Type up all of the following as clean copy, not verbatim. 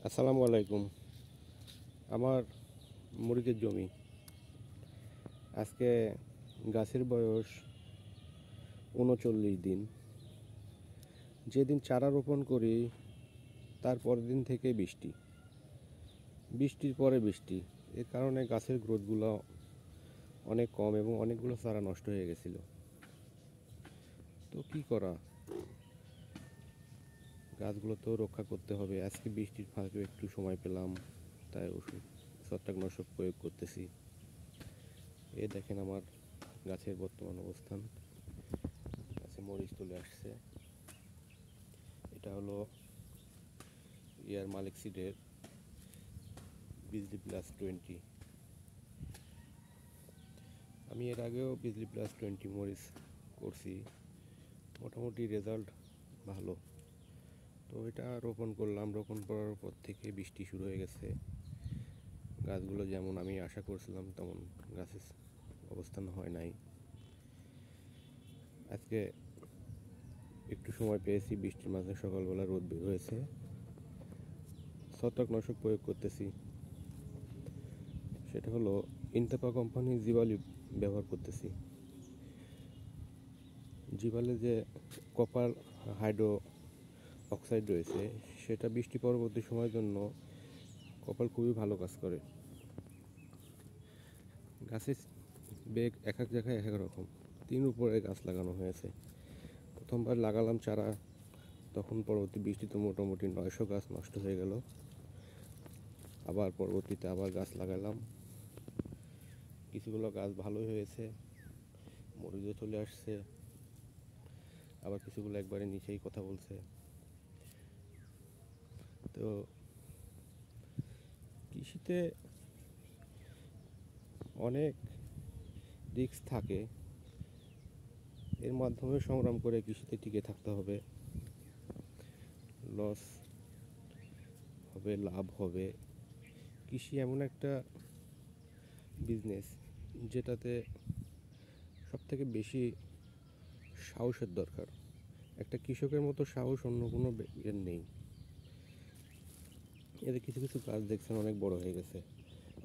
আসসালামু আলাইকুম। আমার মুরগির জমি। আজকে গাছের বয়স ৩৯ দিন। যেদিন চারা রোপণ করি তার পরের দিন থেকে বৃষ্টির পরে বৃষ্টি। এর কারণে গাছের গ্রোথগুলো অনেক কম এবং অনেকগুলো চারা নষ্ট হয়ে গেছিল। তো কী করা, গাছগুলো তো রক্ষা করতে হবে। আজকে বৃষ্টির ফাঁকে একটু সময় পেলাম, তাই ওষুধ ছত্রাকনাশক প্রয়োগ করতেছি। দেখেন আমার গাছের বর্তমান অবস্থান। গাছে মরিচ চলে আসছে। এটা হলো মালিক সিডের বিজলি প্লাস 20। আমি এর আগেও বিজলি প্লাস 20 মরিচ করছি, মোটামুটি রেজাল্ট ভালো। তো এটা রোপণ করলাম, রোপণ করার পর থেকে বৃষ্টি শুরু হয়ে গেছে। গাছগুলো যেমন আমি আশা করছিলাম তেমন গাছের অবস্থান হয় নাই। আজকে একটু সময় পেয়েছি, বৃষ্টির মাঝে সকালবেলা রোদ বের হয়েছে। ছত্রাকনাশক প্রয়োগ করতেছি, সেটা হলো ইনতেফা কোম্পানির জিবালি ব্যবহার করতেছি। জিবালে যে কপার হাইড্রো অক্সাইড রয়েছে, সেটা বৃষ্টি পরবর্তী সময়ের জন্য কপার খুবই ভালো কাজ করে। গাছের বেগ এক এক জায়গায় এক এক রকম। 3 উপরে গাছ লাগানো হয়েছে। প্রথমবার লাগালাম চারা, তখন পরবর্তী বৃষ্টিতে মোটামুটি 900 গাছ নষ্ট হয়ে গেল। আবার পরবর্তীতে আবার গাছ লাগালাম, কিছুগুলো গাছ ভালোই হয়েছে, মরিচও চলে আসছে। আবার কিছুগুলো একবারে নিচেই কথা বলছে। তো কৃষিতে অনেক রিস্ক থাকে, এর মাধ্যমে সংগ্রাম করে কৃষিতে টিকে থাকতে হবে। লস হবে, লাভ হবে। কৃষি এমন একটা বিজনেস যেটাতে সবথেকে বেশি সাহসের দরকার। একটা কৃষকের মতো সাহস অন্য কোনো এর নেই। এদের কিছু কিছু গাছ দেখছেন অনেক বড় হয়ে গেছে,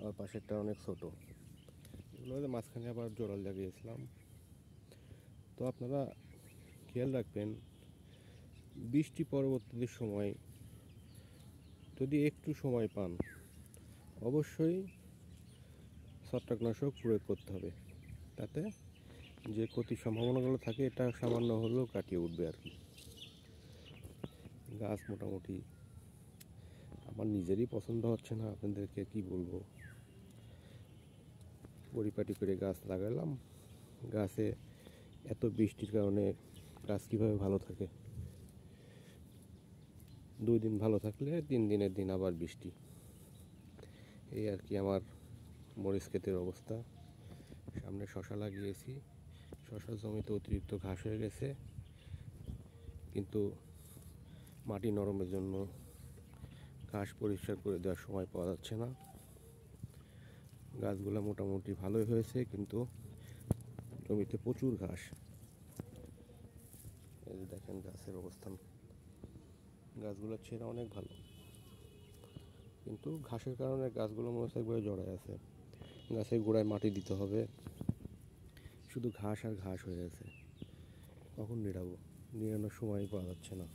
আর পাশেরটা অনেক ছোট। এগুলো মাঝখানে আবার জোড়াল লাগিয়েছিলাম। তো আপনারা খেয়াল রাখবেন, বৃষ্টি পরবর্তী সময় যদি একটু সময় পান, অবশ্যই ছত্রাকনাশক প্রয়োগ করতে হবে। তাতে যে ক্ষতির সম্ভাবনাগুলো থাকে এটা সামান্য হলেও কাটিয়ে উঠবে আর কি। গাছ মোটামুটি আমার নিজেরই পছন্দ হচ্ছে না, আপনাদেরকে কি বলবো। পরিপাটি করে গাছ লাগালাম, গাছে এত বৃষ্টির কারণে গাছ কীভাবে ভালো থাকে। 2 দিন ভালো থাকলে 3 দিনের দিন আবার বৃষ্টি। এই আর কি আমার মরিচ ক্ষেতের অবস্থা। সামনে শশা লাগিয়েছি, শশার জমিতে অতিরিক্ত ঘাস হয়ে গেছে, কিন্তু মাটি নরমের জন্য ঘাস পরিষ্কার করে দেওয়ার সময় পাওয়া যাচ্ছে না। গাছগুলো মোটামুটি ভালোই হয়েছে, কিন্তু জমিতে প্রচুর ঘাস। এই যে দেখেন গাছের অবস্থান, গাছগুলোর ছেড়া অনেক ভালো, কিন্তু ঘাসের কারণে গাছগুলো মনে হচ্ছে একবারে জড়ায় আছে। গাছের গোড়ায় মাটি দিতে হবে, শুধু ঘাস আর ঘাস হয়ে গেছে। কখন নিড়াবো, নিড়ানোর সময় পাওয়া যাচ্ছে না।